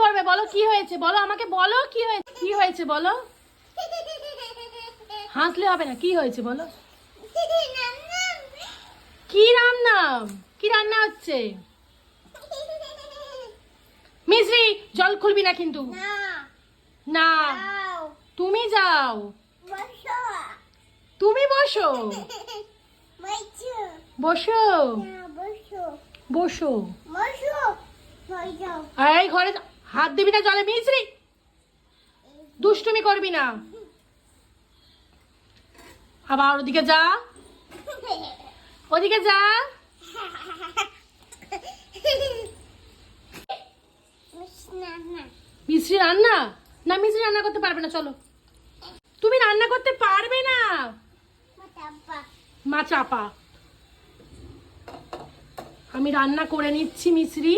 করবে বলো, কি হয়েছে বলো আমাকে, বলো কি হয়েছে, কি হয়েছে বলো। হাসলে হবে না, কি হয়েছে বলো। কি রান্না, কি রান্না হচ্ছে? মিশ্রি জল খুলবি না কিন্তু। না তুমি যাও, তুমি বসো, বসো বসো। এই ঘরে হাত দিবি না জলে মিশ্রি, দুষ্টুমি করবি না। আবার ওদিকে যা, ওদিকে যা। মিশ্রি রান্না না, মিশ্রি রান্না করতে পারবে না, চলো। তুমি রান্না করতে পারবে না, মা চাপা। আমি রান্না করে নিচ্ছি মিশ্রি।